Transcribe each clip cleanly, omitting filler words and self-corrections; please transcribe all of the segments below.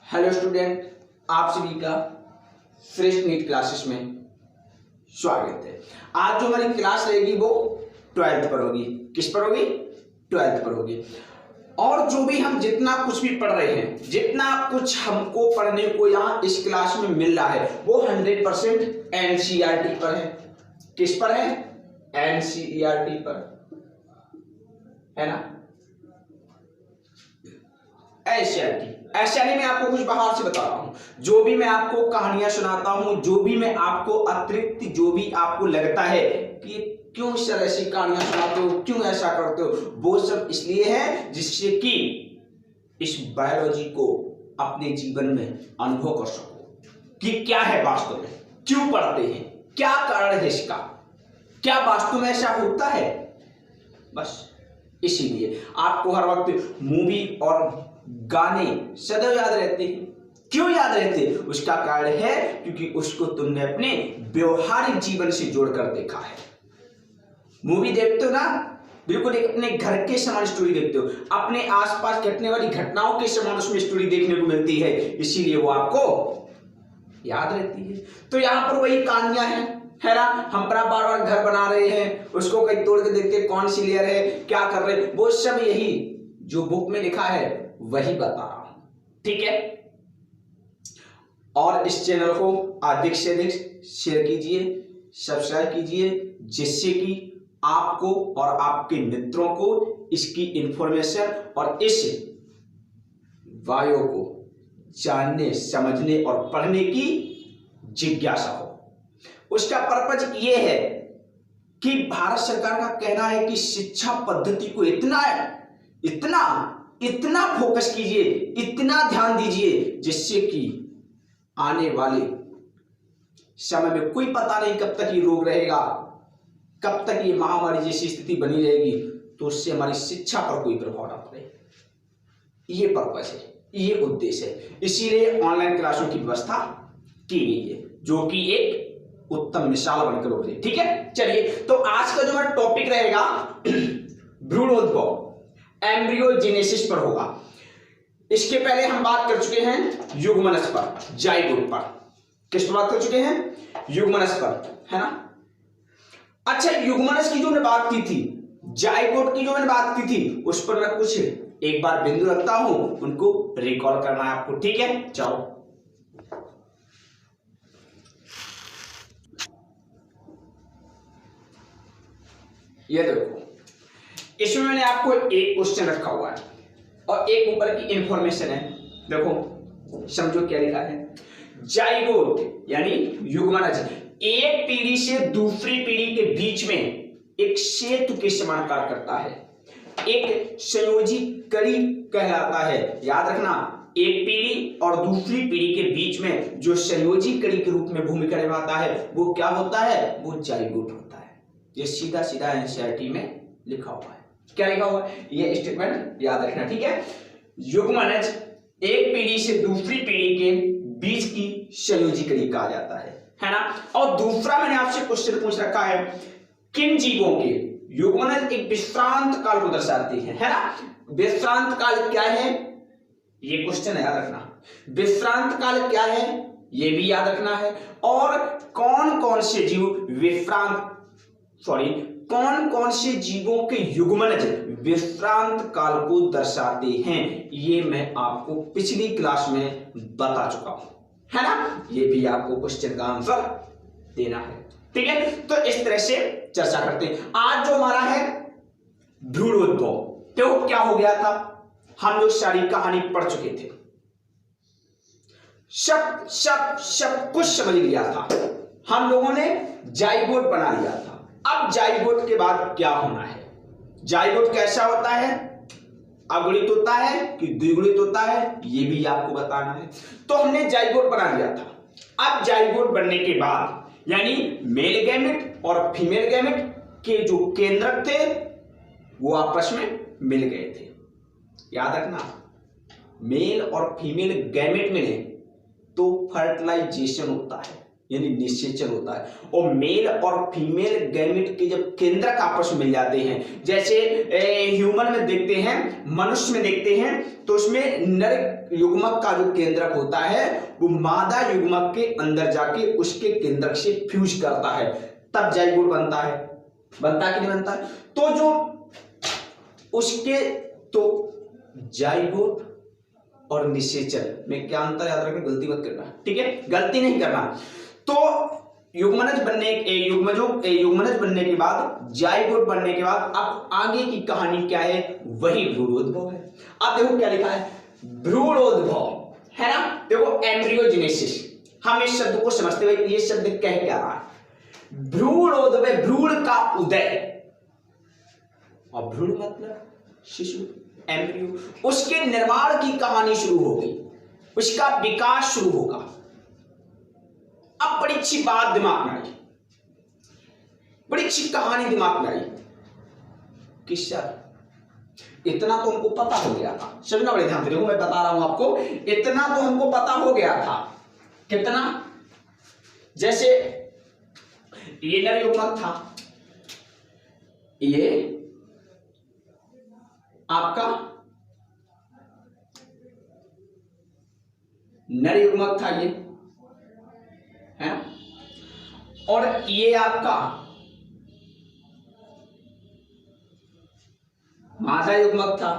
Hello student, आप सभी का श्रेष्ठ नीट क्लासेस में स्वागत है। आज जो हमारी क्लास रहेगी वो 12th पर होगी। किस पर होगी? 12th पर होगी। और जो भी हम जितना कुछ भी पढ़ रहे हैं, जितना कुछ हमको पढ़ने को यहाँ इस क्लास में मिल रहा है वो 100% एनसीईआरटी पर है। किस पर है? एनसीईआरटी पर है ना। एनसीईआरटी में आपको कुछ बाहर से बता रहा हूं, जो भी मैं आपको कहानियां सुनाता हूं, जो भी मैं आपको अतिरिक्त जो भी आपको लगता है कि क्यों सर ऐसी कहानियां सुनाते हो, क्यों ऐसा करते हो, वो सब इसलिए है जिससे कि इस बायोलॉजी को अपने जीवन में अनुभव कर सको कि क्या है वास्तव में, क्यों पढ़ते हैं, क्या कारण है इसका, क्या वास्तव में ऐसा होता है। बस इसीलिए आपको हर वक्त मूवी और गाने सदैव याद रहते हैं। क्यों याद रहते हैं? उसका कारण है क्योंकि उसको तुमने अपने व्यवहारिक जीवन से जोड़कर देखा है। मूवी देखते हो ना, बिल्कुल एक अपने घर के समान स्टोरी देखते हो, अपने आसपास घटने वाली घटनाओं के समान उसमें स्टोरी देखने को मिलती है, इसीलिए वो आपको याद रहती है। तो यहां पर वही कहानियां हैं, है ना। हम बार बार घर बना रहे हैं, उसको कहीं तोड़ के देखते हैं कौन सी लेयर है, क्या कर रहे हैं, वो सब यही जो बुक में लिखा है वही बता रहा हूं, ठीक है। और इस चैनल को अधिक से अधिक शेयर कीजिए, सब्सक्राइब कीजिए, जिससे कि आपको और आपके मित्रों को इसकी इंफॉर्मेशन और इस बायो को जानने, समझने और पढ़ने की जिज्ञासा हो। उसका पर्पज ये है कि भारत सरकार का कहना है कि शिक्षा पद्धति को इतना इतना इतना फोकस कीजिए, इतना ध्यान दीजिए, जिससे कि आने वाले समय में कोई पता नहीं कब तक ये रोग रहेगा, कब तक ये महामारी जैसी स्थिति बनी रहेगी, तो उससे हमारी शिक्षा पर कोई प्रभाव ना पड़े। ये पर्पस है, ये उद्देश्य है, इसीलिए ऑनलाइन क्लासों की व्यवस्था की गई है, जो कि एक उत्तम मिसाल बनकर उभरी। ठीक है, चलिए तो आज का जो हमारा टॉपिक रहेगा भ्रूणोद्भव, एम्ब्रियोजेनेसिस पर होगा। इसके पहले हम बात कर चुके हैं युग्मनज पर, जाइगोट पर। किस पर बात कर चुके हैं? युग्मनज पर, है ना। अच्छा, युग्मनज की जो मैंने बात की थी, जाइगोट की जो मैंने बात की थी, उस पर मैं कुछ एक बार बिंदु रखता हूं, उनको रिकॉल करना है आपको, ठीक है। चलो ये देखो, इसमें मैंने आपको एक क्वेश्चन रखा हुआ है और एक ऊपर की इंफॉर्मेशन है। देखो समझो क्या लिखा है। जाइगोट यानी युग्मनज एक पीढ़ी से दूसरी पीढ़ी के बीच में एक सेतु के समान कार्य करता है, एक संयोजी कड़ी कहलाता है। याद रखना, एक पीढ़ी और दूसरी पीढ़ी के बीच में जो संयोजी कड़ी के रूप में भूमिका निभाता है वो क्या होता है? वो जाइगोट होता है। ये सीधा सीधा एनसीईआरटी में लिखा हुआ है। क्या लिखा हुआ है? ये स्टेटमेंट याद रखना, ठीक है। युग्मनज एक पीढ़ी से दूसरी पीढ़ी के बीच की संयोजी कड़ी कहा जाता है ना। और दूसरा मैंने आपसे क्वेश्चन पूछ रखा है, किन जीवों के युग्मनज एक विश्रांत काल को दर्शाती है ना। विश्रांत काल क्या है? ये क्वेश्चन है, याद रखना। विश्रांत काल क्या है ये भी याद रखना है। और कौन कौन से जीव कौन कौन से जीवों के युग्मनज विश्रांत काल को दर्शाते हैं, ये मैं आपको पिछली क्लास में बता चुका हूं, है ना। ये भी आपको क्वेश्चन का आंसर देना है, ठीक है। तो इस तरह से चर्चा करते हैं। आज जो हमारा है भ्रूणोद्भव, तो क्या हो गया था, हम लोग सारी कहानी पढ़ चुके थे, सब कुछ समझ लिया था, हम लोगों ने जाइगोट बना लिया था। अब जाइगोट के बाद क्या होना है? जाइगोट कैसा होता है? अगुणित होता है कि द्विगुणित होता है, ये भी आपको बताना है। तो हमने जाइगोट बना लिया था। अब जाइगोट बनने के बाद यानी मेल गैमेट और फीमेल गैमेट के जो केंद्रक थे वो आपस में मिल गए थे। याद रखना, मेल और फीमेल गैमेट मिले तो फर्टिलाइजेशन होता है। यानी निषेचन होता है। और मेल और फीमेल गैमेट के जब केंद्रक आपस में मिल जाते हैं, जैसे ह्यूमन में देखते हैं, मनुष्य में देखते हैं, तो उसमें नर युग्मक का जो केंद्रक होता है वो मादा युग्मक के अंदर जाके उसके केंद्रक से फ्यूज करता है, तब जाइगोट बनता है। बनता कि नहीं बनता है? तो जो उसके तो जाइगोट और निषेचन में क्या अंतर, याद रखना, गलती मत करना, ठीक है, गलती नहीं करना। तो युग्मनज बनने के बाद, जाइगोट बनने के बाद अब आगे की कहानी क्या है, वही भ्रूणोद्भव है। अब देखो क्या लिखा है, भ्रूणोद्भव, है ना। देखो एम्ब्रियोजेनेसिस, हम इस शब्द को समझते हुए ये शब्द कह क्या रहा है, भ्रूणोद्भव, भ्रूण का उदय, और भ्रूण मतलब शिशु, एम्ब्रियो, उसके निर्माण की कहानी शुरू हो गई, उसका विकास शुरू होगा। अब बड़ी अच्छी बात दिमाग में आई, बड़ी अच्छी कहानी दिमाग में आई कि सर इतना तो हमको पता हो गया था, समझना बड़े ध्यान से, देखो मैं बता रहा हूं आपको, इतना तो हमको पता हो गया था। कितना? जैसे ये नर युग्मक था, ये आपका नर युग्मक था, ये है, और ये आपका मादा युग्मक था,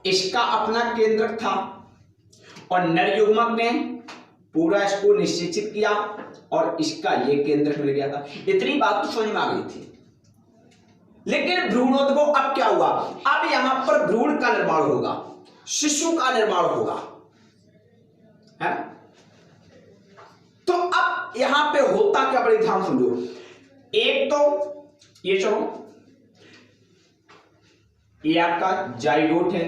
इसका अपना केंद्रक था, और नर युग्मक ने पूरा इसको निश्चित किया और इसका ये केंद्रक मिल गया था। इतनी बात तो समझ में आ गई थी। लेकिन भ्रूणोद्भव अब क्या हुआ, अब यहां पर भ्रूण का निर्माण होगा, शिशु का निर्माण होगा, है। तो अब यहां पे होता क्या, बड़े ध्यान समझो। एक तो ये चलो, ये आपका जाइगोट है,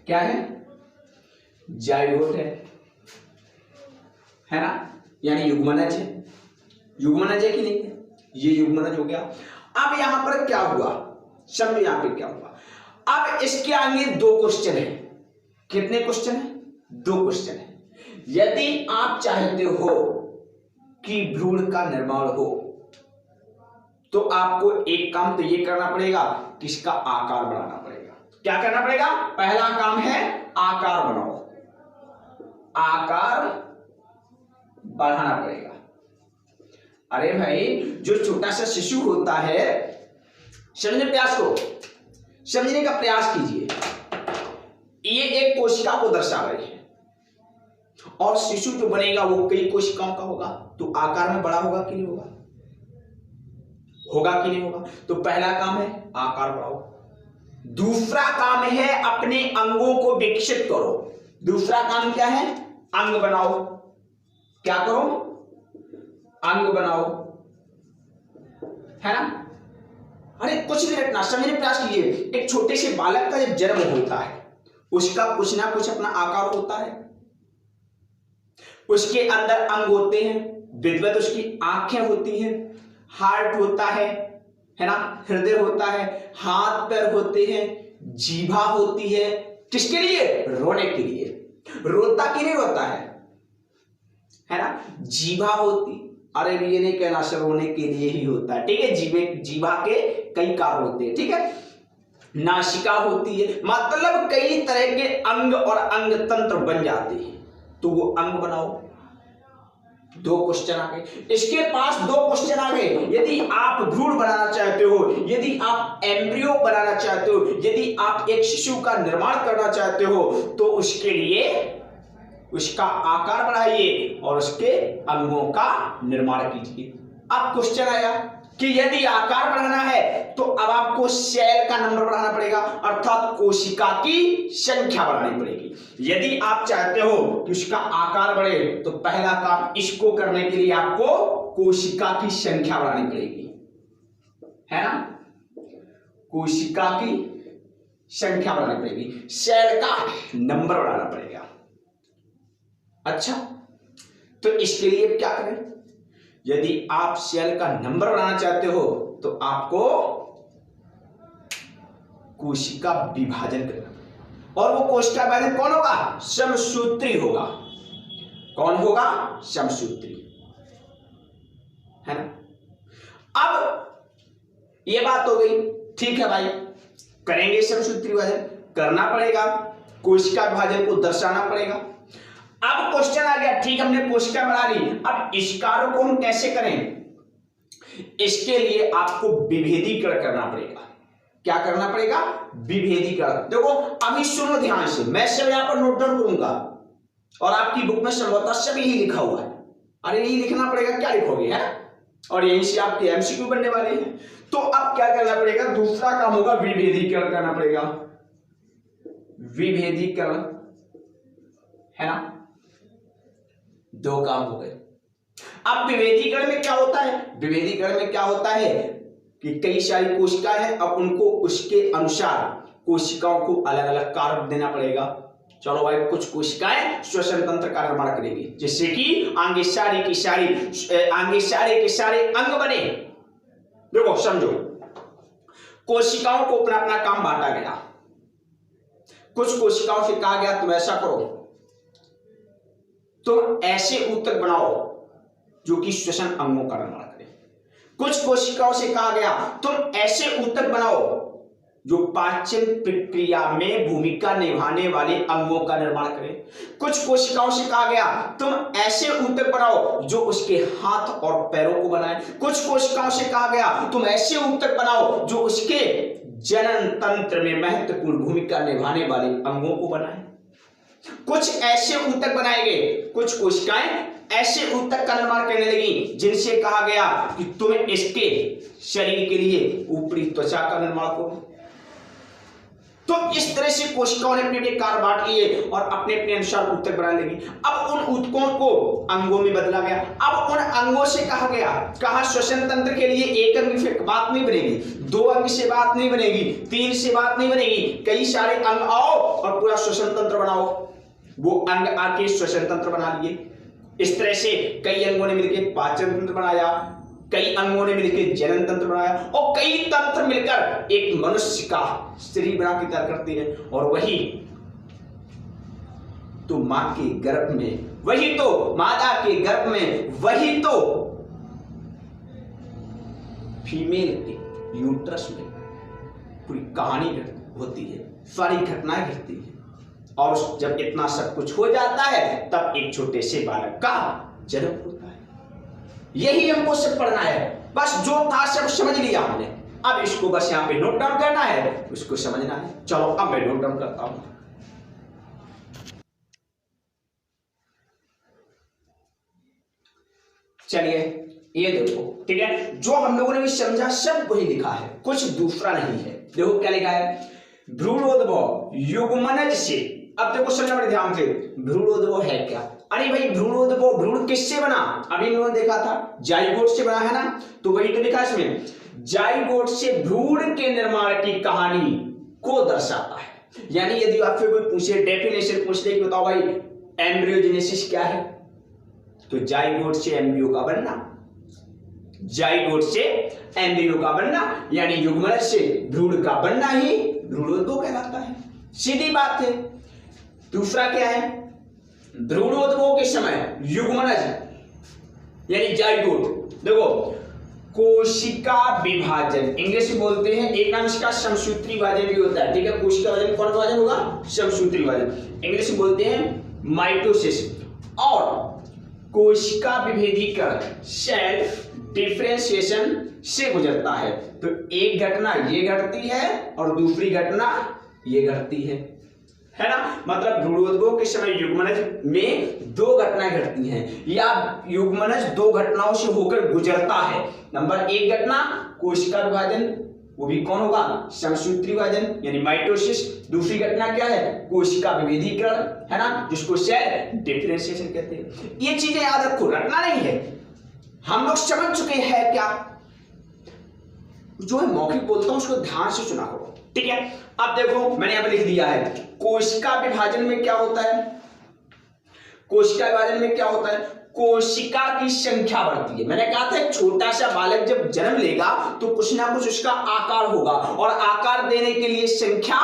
क्या है, जाइगोट है ना, यानी युग्मनज है। युग्मनज है कि नहीं है, ये युग्मनज हो गया। अब यहां पर क्या हुआ, समझो यहां पे क्या हुआ। अब इसके आगे दो क्वेश्चन है। कितने क्वेश्चन है? दो क्वेश्चन है। यदि आप चाहते हो कि भ्रूण का निर्माण हो तो आपको एक काम तो ये करना पड़ेगा कि इसका आकार बढ़ाना पड़ेगा। क्या करना पड़ेगा? पहला काम है आकार बनाओ, आकार बढ़ाना पड़ेगा। अरे भाई, जो छोटा सा शिशु होता है, समझने प्रयास करो, समझने का प्रयास कीजिए। ये एक कोशिका को दर्शा रही है, और शिशु जो बनेगा वो कई कोशिकाओं का होगा, तो आकार में बड़ा होगा कि नहीं होगा? होगा कि नहीं होगा? तो पहला काम है आकार बढ़ाओ। दूसरा काम है अपने अंगों को विकसित करो। दूसरा काम क्या है? अंग बनाओ। क्या करो? अंग बनाओ, है ना। अरे कुछ नहीं रखना, समझने प्रयास कीजिए। एक छोटे से बालक का जब जन्म होता है, उसका कुछ ना कुछ अपना आकार होता है, उसके अंदर अंग होते हैं, विधिवत उसकी आंखें होती हैं, हार्ट होता है ना, हृदय होता है, हाथ पैर होते हैं, जीभा होती है। किसके लिए? रोने के लिए। रोता कि नहीं रोता है ना। जीभा होती, अरे ये नहीं कहना सर रोने के लिए ही होता है, ठीक है। जीभा के कई कार्य होते हैं, ठीक है। नासिका होती है, मतलब कई तरह के अंग और अंग तंत्र बन जाते हैं, तो वो अंग बनाओ। दो क्वेश्चन आ गए, इसके पास दो क्वेश्चन आ गए। यदि आप भ्रूण बनाना चाहते हो, यदि आप एम्ब्रियो बनाना चाहते हो, यदि आप एक शिशु का निर्माण करना चाहते हो, तो उसके लिए उसका आकार बढ़ाइए और उसके अंगों का निर्माण कीजिए। अब क्वेश्चन आया कि यदि आकार बढ़ाना है तो अब आपको सेल का नंबर बढ़ाना पड़ेगा, अर्थात कोशिका की संख्या बढ़ानी पड़ेगी। यदि आप चाहते हो कि उसका आकार बढ़े तो पहला काम इसको करने के लिए आपको कोशिका की संख्या बढ़ानी पड़ेगी, है ना। कोशिका की संख्या बढ़ानी पड़ेगी, सेल का नंबर बढ़ाना पड़ेगा। अच्छा, तो इसके लिए क्या करें? यदि आप सेल का नंबर बढ़ाना चाहते हो तो आपको कोशिका विभाजन करना, और वो कोशिका विभाजन कौन होगा? समसूत्री होगा। कौन होगा? समसूत्री, है ना। अब ये बात हो गई, ठीक है भाई, करेंगे समसूत्री विभाजन, करना पड़ेगा, कोशिका विभाजन को दर्शाना पड़ेगा। अब क्वेश्चन आ गया, ठीक हमने कोशिका बना ली, अब इस कार्य को हम कैसे करें? इसके लिए आपको विभेदीकरण करना पड़ेगा। क्या करना पड़ेगा? विभेदीकरण। देखो अभी सुनो ध्यान से, मैं सब यहां पर नोट डाउन करूंगा और आपकी बुक में संभवतः सब यही लिखा हुआ है। अरे यही लिखना पड़ेगा, क्या लिखोगे, है? और यहीं से आपके एमसीक्यू बनने वाले हैं। तो अब क्या करना पड़ेगा? दूसरा काम होगा विभेदीकरण करना पड़ेगा, विभेदीकरण, है ना। दो काम हो गए। अब विभेदीकरण में क्या होता है? विभेदीकरण में क्या होता है कि कई सारी कोशिकाएं हैं, अब उनको उसके अनुसार कोशिकाओं को अलग अलग कार्य देना पड़ेगा। चलो भाई, कुछ कोशिकाएं श्वसन तंत्र का निर्माण करेगी, जिससे कि आगे सारे के सारे अंग बने। देखो समझो, कोशिकाओं को अपना अपना काम बांटा गया। कुछ कोशिकाओं से कहा गया तुम ऐसा करो, तुम ऐसे ऊतक बनाओ जो कि श्वसन अंगों का निर्माण करे। कुछ कोशिकाओं से कहा गया तुम ऐसे ऊतक बनाओ जो पाचन प्रक्रिया में भूमिका निभाने वाले अंगों का निर्माण करें। कुछ कोशिकाओं से कहा गया तुम ऐसे ऊतक बनाओ जो उसके हाथ और पैरों को बनाए। कुछ कोशिकाओं से कहा गया तुम ऐसे ऊतक बनाओ जो उसके जनन तंत्र में महत्वपूर्ण भूमिका निभाने वाले अंगों को बनाए। कुछ ऐसे ऊतक बनाए गए, कुछ कोशिकाएं ऐसे ऊतक का निर्माण करने लगी जिनसे कहा गया कि तुम इसके शरीर के लिए ऊपरी त्वचा का निर्माण करो। तो इस तरह से कोशिकाओं ने अपने अपने कार्य बांट लिए और अपने अपने अनुसार ऊतक बनाने लगी। अब उन ऊतकों को अंगों में बदला गया। अब उन अंगों से कहा गया, कहा श्वसन तंत्र के लिए एक अंग से बात नहीं बनेगी, दो अंग से बात नहीं बनेगी, तीन से बात नहीं बनेगी, कई सारे अंग आओ और पूरा श्वसन तंत्र बनाओ। वो अंग आके श्वसन तंत्र बना लिए। इस तरह से कई अंगों ने मिलकर पाचन तंत्र बनाया, कई अंगों ने मिलकर जनन तंत्र बनाया और कई तंत्र मिलकर एक मनुष्य का शरीर बना के तैयार करते हैं। और वही तो मां के गर्भ में, वही तो माता के गर्भ में, वही तो फीमेल के यूट्रस में पूरी कहानी होती है, सारी घटनाएं घटती है। और जब इतना सब कुछ हो जाता है तब एक छोटे से बालक का जन्म होता है। यही हमको सब पढ़ना है, बस जो था सब समझ लिया हमने। अब इसको बस यहाँ पे नोट डाउन करना है, उसको समझना है। चलो अब मैं नोट डाउन करता हूं। चलिए ये देखो, ठीक है, जो हम लोगों ने भी समझा सब वही लिखा है, कुछ दूसरा नहीं है। देखो क्या लिखा है, भ्रूणोद्भव युग्मनज से। अब देखो समझना बड़े ध्यान से, भ्रूणोद्भव है क्या? अरे भाई भ्रूणोद्भव, भ्रूण किससे बना? अभी इन लोगों ने देखा था जाइगोट से बना, है ना। तो वही तो लिखा इसमें, जाइगोट से भ्रूण के निर्माण की कहानी को दर्शाता है। यानी यदि आपसे कोई पूछे, डेफिनेशन पूछ ले कि बताओ भाई एम्ब्रियोजेनेसिस क्या है, तो जाइगोट से एम्ब्रियो का बनना, जाइगोट से एम्ब्रियो का बनना यानी युग्मनज से भ्रूण का बनना ही भ्रूणोद्भव कहलाता है। सीधी बात है। दूसरा क्या है, भ्रूणोद्भव के समय युग्मनज यानी जाइगोट, देखो कोशिका विभाजन इंग्लिश में बोलते हैं, एक नाम इसका समसूत्री विभाजन भी होता है, ठीक है। कोशिका विभाजन कौन विभाजन होगा? समसूत्री विभाजन, इंग्लिश में बोलते हैं माइटोसिस। और कोशिका विभेदीकरण सेल डिफरेंशिएशन से गुजरता है। तो एक घटना ये घटती है और दूसरी घटना ये घटती है ना। मतलब भ्रूणोद्भव के समय युग्मनज में दो घटनाएं घटती हैं या युग्मनज दो घटनाओं से होकर गुजरता है। नंबर एक घटना कोशिका विभाजन, वो भी कौन होगा? समसूत्री विभाजन यानी माइटोसिस। दूसरी घटना क्या है? कोशिका विभेदीकरण, है ना, जिसको सेल डिफरेंशिएशन कहते हैं। ये चीजें याद रखो, रटना नहीं है, हम लोग समझ चुके हैं। क्या जो है मौखिक बोलता हूं उसको ध्यान से सुना करो, ठीक है। अब देखो मैंने यहां पर लिख दिया है, कोशिका विभाजन में क्या होता है? कोशिका विभाजन में क्या होता है? कोशिका की संख्या बढ़ती है। मैंने कहा था एक छोटा सा बालक जब जन्म लेगा तो कुछ ना कुछ उसका आकार होगा और आकार देने के लिए संख्या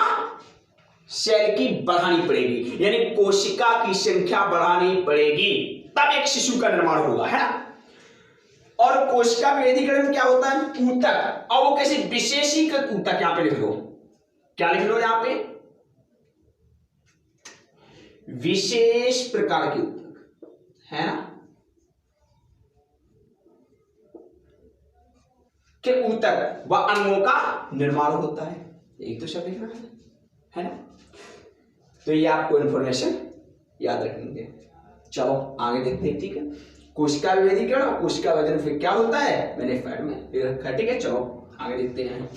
सेल की बढ़ानी पड़ेगी, यानी कोशिका की संख्या बढ़ानी पड़ेगी। तब एक शिशु का निर्माण होगा, है ना। और कोशिका विभेदीकरण क्या होता है, ऊतक, और वो कैसे विशेषीकृत ऊतक, यहां पे लिख लो, क्या लिख लो यहां पे, विशेष प्रकार के ऊतक, है ना, के ऊतक व अंगों का निर्माण होता है। एक तो शब्द लिखना है ना। तो ये आपको इंफॉर्मेशन याद रखेंगे। चलो आगे देखते हैं, ठीक है। कोशिका विभेदीकरण और कोशिका विभाजन फिर क्या होता है, मैंने स्लाइड में रखा है, ठीक है। चलो आगे देखते हैं,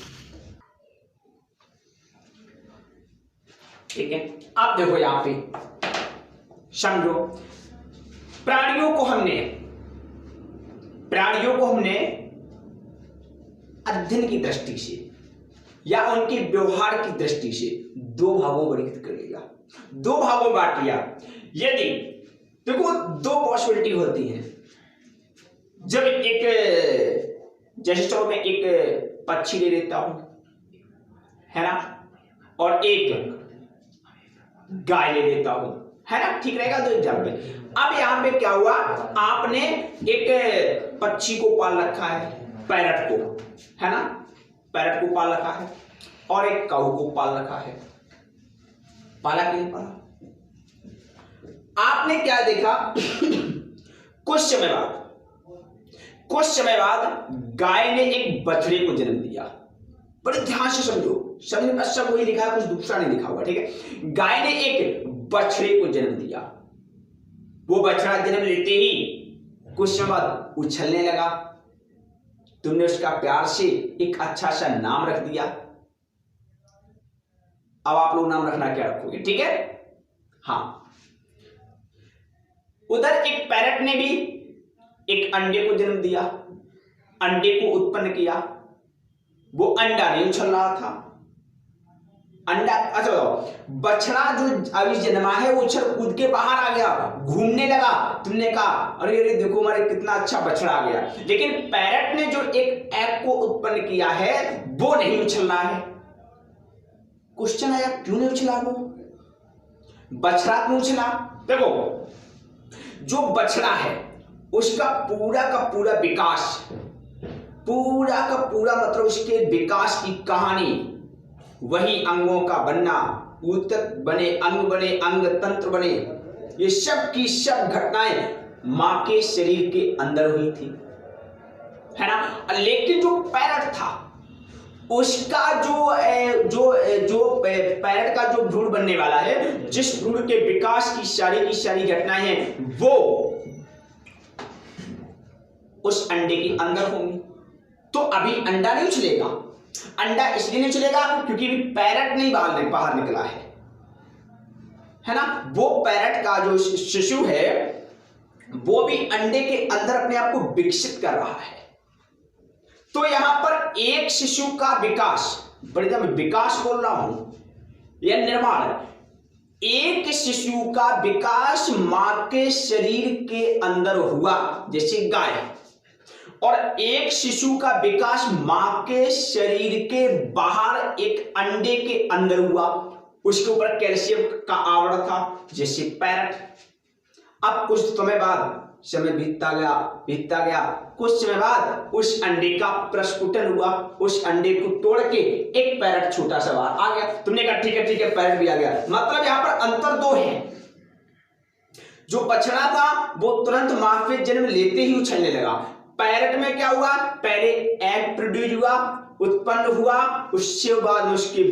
ठीक है। अब देखो यहां पे समझो, प्राणियों को हमने अध्ययन की दृष्टि से या उनके व्यवहार की दृष्टि से दो भागों में वर्गीकृत कर लिया, दो भागों में बांट लिया। यदि देखो दो पॉसिबिलिटी होती है, जब एक, जैसे चलो मैं एक पक्षी ले लेता हूं, है ना, और एक गाय ले लेता हूं, है ना, ठीक रहेगा। दो एग्जाम्पल। अब यहां पे क्या हुआ, आपने एक पक्षी को पाल रखा है, पैरट को, है ना, पैरट को पाल रखा है, और एक काऊ को पाल रखा है। पाला कि नहीं पाला? आपने क्या देखा, कुछ समय बाद गाय ने एक बछड़े को जन्म दिया। बड़े ध्यान से समझो, समझने में सब वही लिखा है, कुछ दूसरा नहीं लिखा हुआ, ठीक है। गाय ने एक बछड़े को जन्म दिया। वो बछड़ा जन्म लेते ही कुछ समय बाद उछलने लगा। तुमने उसका प्यार से एक अच्छा सा नाम रख दिया। अब आप लोग नाम रखना क्या रखोगे, ठीक है। हाँ, उधर एक पैरट ने भी एक अंडे को जन्म दिया, अंडे को उत्पन्न किया। वो अंडा नहीं उछल रहा था, अंडा, अच्छा बताओ, बछड़ा जो अभी जन्मा है वो उछल कूद के बाहर आ गया, घूमने लगा। तुमने कहा अरे अरे देखो हमारे कितना अच्छा बछड़ा आ गया। लेकिन पैरट ने जो एक एग को उत्पन्न किया है वो नहीं उछल रहा है। क्वेश्चन आया क्यों नहीं उछला, वो बछड़ा क्यों उछला? देखो जो बछड़ा है उसका पूरा का पूरा विकास, पूरा का पूरा मतलब उसके विकास की कहानी, वही अंगों का बनना, ऊतक बने, अंग तंत्र बने, ये सब की सब घटनाएं मां के शरीर के अंदर हुई थी, है ना। लेकिन जो पैरट था उसका जो पैरट का जो भ्रूण बनने वाला है, जिस भ्रूण के विकास की सारी घटनाएं हैं वो उस अंडे के अंदर होंगी। तो अभी अंडा नहीं उछलेगा। अंडा इसलिए नहीं उछलेगा क्योंकि पैरट नहीं बाहर निकला है ना। वो पैरट का जो शिशु है वो भी अंडे के अंदर अपने आप को विकसित कर रहा है। तो यहां पर एक शिशु का विकास, बड़ी मैं विकास बोल रहा हूं या निर्माण, एक शिशु का विकास मां के शरीर के अंदर हुआ जैसे गाय, और एक शिशु का विकास मां के शरीर के बाहर एक अंडे के अंदर हुआ, उसके ऊपर कैल्शियम का आवरण था जैसे पैरट। अब कुछ समय बाद, समय बीतता गया, कुछ समय बाद उस अंडे का प्रस्फुटन हुआ, उस अंडे को तोड़ के एक पैरट छोटा सा बाहर आ गया। तुमने कहा ठीक है पैरट भी आ गया। मतलब यहां पर अंतर दो है। जो बछड़ा था वो तुरंत मां से जन्म लेते ही उछलने लगा। पैरट में क्या हुआ, पहले एग प्रोड्यूस हुआ, उत्पन्न हुआ, उसके बाद उसके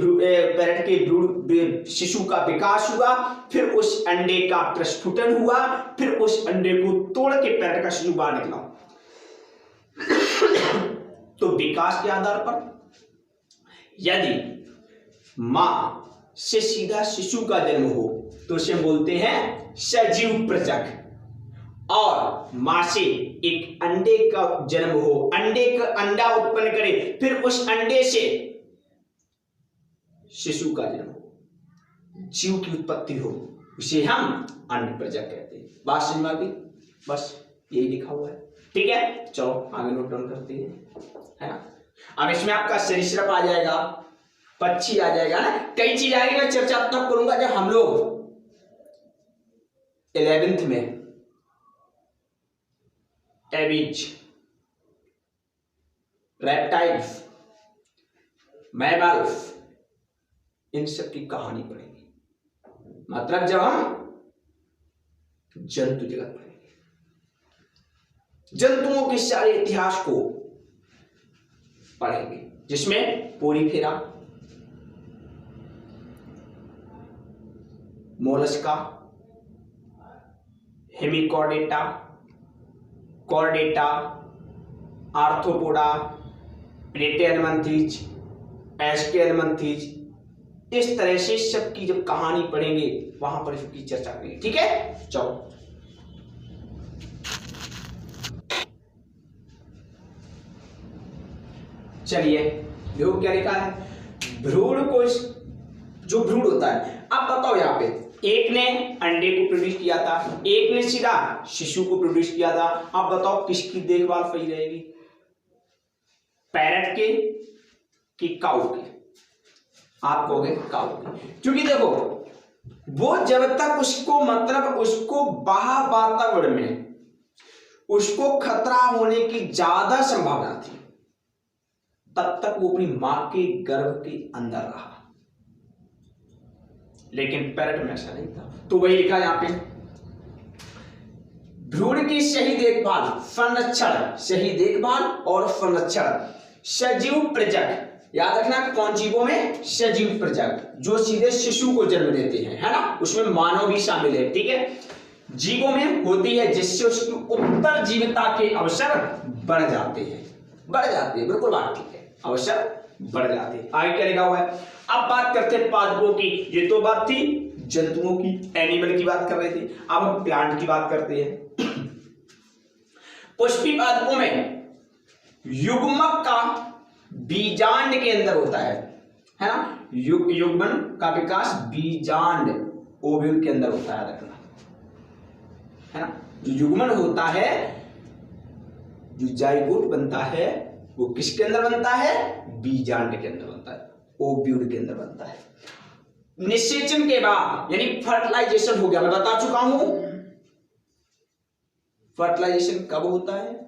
पैरट के शिशु का विकास हुआ, फिर उस अंडे का प्रस्फुटन हुआ, फिर उस अंडे को तोड़ के पैरट का शिशु बाहर निकला। तो विकास के आधार पर यदि मां से सीधा शिशु का जन्म हो तो उसे बोलते हैं सजीव प्रजक, और मां से एक अंडे का जन्म हो, अंडे का अंडा उत्पन्न करे, फिर उस अंडे से शिशु का जन्म हो, जीव की उत्पत्ति हो, उसे हम अंड प्रजक कहते हैं। बात समझ में आ गई? बस यही लिखा हुआ है, ठीक है। चलो आगे नोट डाउन करते हैं, है ना। अब इसमें आपका सरीसृप आ जाएगा, पक्षी आ जाएगा ना, कई चीज आएगी। मैं चर्चा तब करूंगा जब हम लोग 11th में एबीज, रेप्टाइल्स, मैमल्स, इन सब की कहानी पढ़ेंगे। मतलब जब हम जंतु जगत पढ़ेंगे, जंतुओं के सारे इतिहास को पढ़ेंगे, जिसमें Porifera, Mollusca, Hemichordata, Chordata, Arthropoda, Platyhelminthes, Aschelminthes, इस तरह से सबकी जब कहानी पढ़ेंगे वहां पर इसकी चर्चा करेंगे। ठीक है, चलो चलिए, देखो क्या लिखा है। भ्रूण को, जो भ्रूण होता है, अब बताओ यहाँ पे एक ने अंडे को प्रोड्यूस किया था, एक ने सीधा शिशु को प्रोड्यूस किया था। अब बताओ किसकी देखभाल सही रहेगी, पैरट के कि काऊ के? आप कहोगे काऊ के, क्योंकि देखो वो जब तक उसको मतलब उसको बाहर वातावरण में उसको खतरा होने की ज्यादा संभावना थी, तब तक वो अपनी मां के गर्भ के अंदर रहा। लेकिन पैरट में ऐसा नहीं था, तो वही लिखा यहां पे, भ्रूण की सही देखभाल, संरक्षण, सही देखभाल और संरक्षण सजीव प्रजक, याद रखना कौन जीवों में? सजीव प्रजक, जो सीधे शिशु को जन्म देते हैं, है ना, उसमें मानव भी शामिल है। ठीक है, जीवों में होती है, जिससे उसकी उत्तरजीविता के अवसर बढ़ जाते हैं, बिल्कुल बात ठीक है, अवसर बढ़ जाते हैं। आगे क्या लिखा हुआ है? अब बात करते हैं पादपों की। ये तो बात थी जंतुओं की, एनिमल की बात कर रहे थे, अब हम प्लांट की बात करते हैं। पुष्पी पादपों में युग्मक का बीजांड के अंदर होता है ना, युग्मन का विकास बीजांड, ओव्यूल के अंदर होता है, रखना है ना। जो युग्मन होता है, जो जाइगोट बनता है, वो किसके अंदर बनता है? बीजांड के अंदर बनता है, ओव्यूल के अंदर बनता है। निषेचन के बाद यानी फर्टिलाइजेशन हो गया, मैं बता चुका हूं फर्टिलाइजेशन कब होता है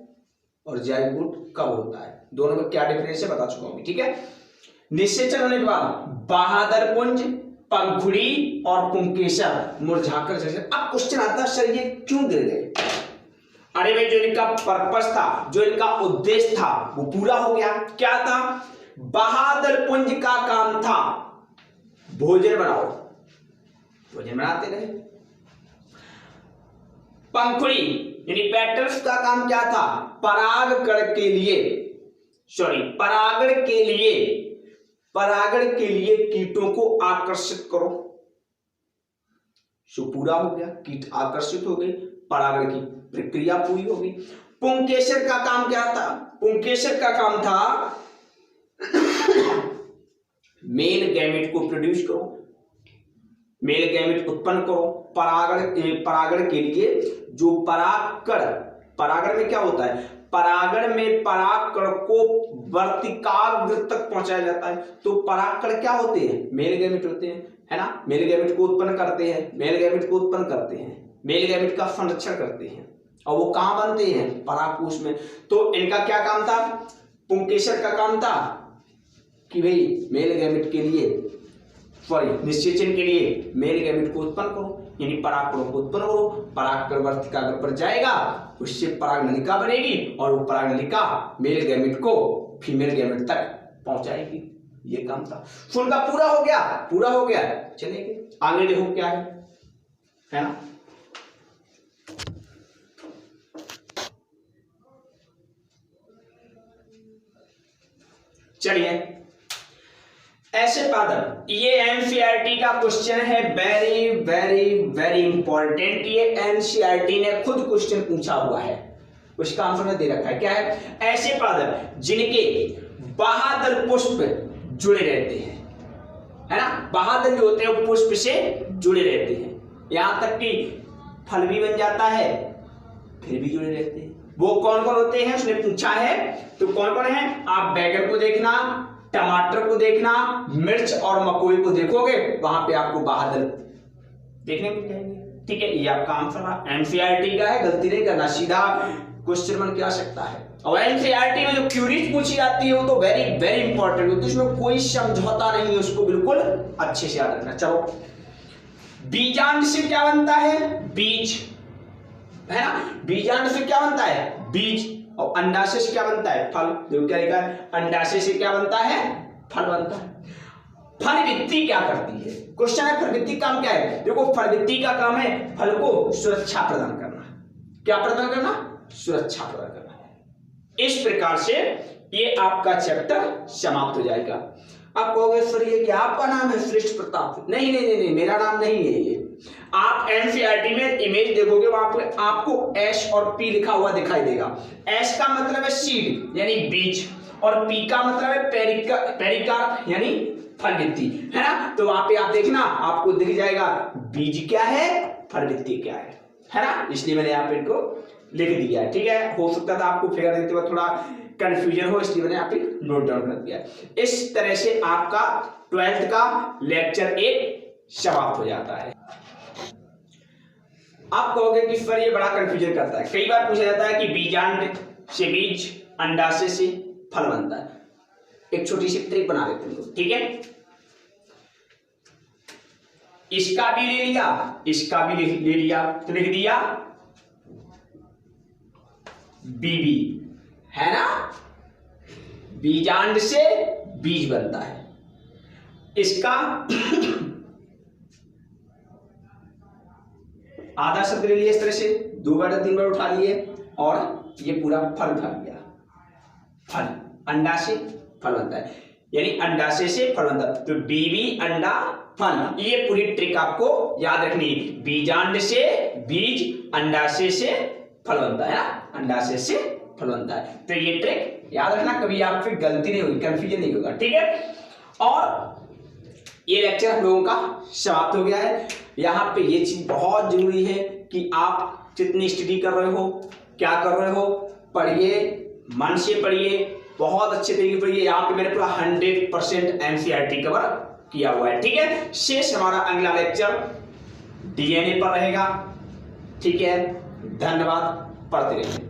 और जाइगोट कब होता है, दोनों में क्या डिफरेंस है बता चुका हूं। ठीक है, निषेचन होने के बाद बाहादर पुंज, पंखुड़ी और पुंकेसर मुरझाकर जैसे। अब क्वेश्चन आता है, सर ये क्यों गिर गए? अरे भाई, जो इनका पर्पस था, जो इनका उद्देश्य था, वो पूरा हो गया। क्या था? बहादुर पुंज का काम था भोजन बनाओ, भोजन बनाते रहे। पंखुड़ी यानी पेटल्स का काम क्या था? परागण के लिए, परागण के लिए कीटों को आकर्षित करो। सो पूरा हो गया, कीट आकर्षित हो गए, परागण की प्रक्रिया पूरी हो गई। पुंकेसर का काम क्या था? पुंकेसर का काम था मेल गैमेट को प्रोड्यूस करो, मेल गैमेट उत्पन्न करो। परागण के लिए जो परागण में क्या होता है? परागण में परागकण को वर्तिकाग्र तक पहुंचाया जाता है। तो परागकण क्या होते हैं? मेल गैमेट होते हैं, है ना। मेल गैमेट को उत्पन्न करते हैं, मेल गैमेट का संरक्षण करते हैं, और वो कहां बनते हैं? परागकोश में। तो इनका क्या काम था? पुंकेसर का काम था कि भाई मेल गैमेट के लिए, निषेचन के लिए मेल गैमेट को उत्पन्न करो, यानी परागकणों को उत्पन्न करो। परागकण वर्तिकाग्र पर जाएगा, उससे परागनलिका बनेगी, और वो परागनलिका मेल गैमेट को फीमेल गैमेट तक पहुंचाएगी। ये काम था। उनका पूरा हो गया, चलेंगे आगे। देखो क्या है ना। चलिए, ऐसे पादप, ये एनसीईआरटी का क्वेश्चन है, वेरी वेरी वेरी इंपॉर्टेंट। ये एनसीईआरटी ने खुद क्वेश्चन पूछा हुआ है, उसका आंसर ने दे रखा है। क्या है? ऐसे पादप जिनके बाह्यदल पुष्प जुड़े रहते हैं, है ना। बाह्यदल जो होते हैं वो पुष्प से जुड़े रहते हैं, यहां तक कि फल भी बन जाता है, फिर भी जुड़े रहते हैं। वो कौन कौन होते हैं उसने पूछा है, तो कौन कौन है? आप बैगन को देखना, टमाटर को देखना, मिर्च और मकोई को देखोगे, वहां पे आपको बाह्यदल देखने को मिलेंगे। ठीक है, ये आपका आंसर एनसीईआरटी का है, गलती नहीं करना, सीधा क्वेश्चन बन के आ सकता है। और एनसीईआरटी में जो क्यूरीज पूछी जाती है वो तो वेरी वेरी इंपॉर्टेंट होती है, उसमें कोई समझौता नहीं है, उसको बिल्कुल अच्छे से याद रखना। चलो, बीजांड से क्या बनता है? बीज, है ना। बीजांड से क्या बनता है? बीज। और अंडाशय से क्या बनता है? फल। देखो क्या लिखा है, अंडाशय से क्या बनता है? फल बनता है। फलवृत्ति क्या करती है? क्वेश्चन है फलवृत्ति काम क्या है? देखो, फलवृत्ति का काम है फल को सुरक्षा प्रदान करना। क्या प्रदान करना? सुरक्षा प्रदान करना। इस प्रकार से ये आपका चैप्टर समाप्त हो जाएगा। आप कहोगे सर ये क्या आपका नाम है श्रेष्ठ प्रताप? नहीं नहीं नहीं, मेरा नाम नहीं है ये। आप एनसीईआरटी में इमेज देखोगे वहां पे आपको एस और पी लिखा हुआ दिखाई देगा। एस का मतलब है सीड यानी बीज, और पी का मतलब है पेरिकार्प यानी फलवृत्ति, है ना। तो वहां पे आप देखना, आपको दिख जाएगा बीज क्या है, फलवृत्ति क्या है ना। इसलिए मैंने यहाँ पे इनको लिख दिया है, ठीक है। हो सकता था आपको फिगर देखते हुए थोड़ा कंफ्यूजन हो, इसलिए मैंने यहाँ पे नोट डाउन कर दिया। इस तरह से आपका 12th का लेक्चर 1 समाप्त हो जाता है। आप कहोगे कि सर ये बड़ा कंफ्यूजन करता है, कई बार पूछा जाता है कि बीजांड से बीज, अंडाशय से फल बनता है। एक छोटी सी ट्रिक बना लेते हैं, ठीक है। इसका भी ले लिया, इसका भी ले लिया, तो लिख दिया बीबी, है ना। बीजांड से बीज बनता है, इसका आधा शब्द ले लिया इस तरह से, 2 बार 3 बार उठा लिए और ये पूरा फल उठा लिया। फल, अंडा से फल बनता है, यानी अंडाशय से फल बनता है। तो बीबी, अंडा, फल, ये पूरी ट्रिक आपको याद रखनी है। बीजांड से बीज, अंडाशय से फल बनता है ना, अंडाशय से फल बनता है। तो ये ट्रिक याद रखना, कभी आप फिर गलती नहीं होगी, कंफ्यूजन नहीं होगा, ठीक है। और ये लेक्चर हम लोगों का समाप्त हो गया है। यहाँ पे ये चीज बहुत जरूरी है कि आप जितनी स्टडी कर रहे हो, क्या कर रहे हो, पढ़िए, मन से पढ़िए, बहुत अच्छे तरीके पढ़िए। यहाँ पे मैंने पूरा 100% एनसीईआरटी कवर किया हुआ है, ठीक है। शेष हमारा अगला लेक्चर डीएनए पर रहेगा, ठीक है। धन्यवाद, पढ़ते रहिए।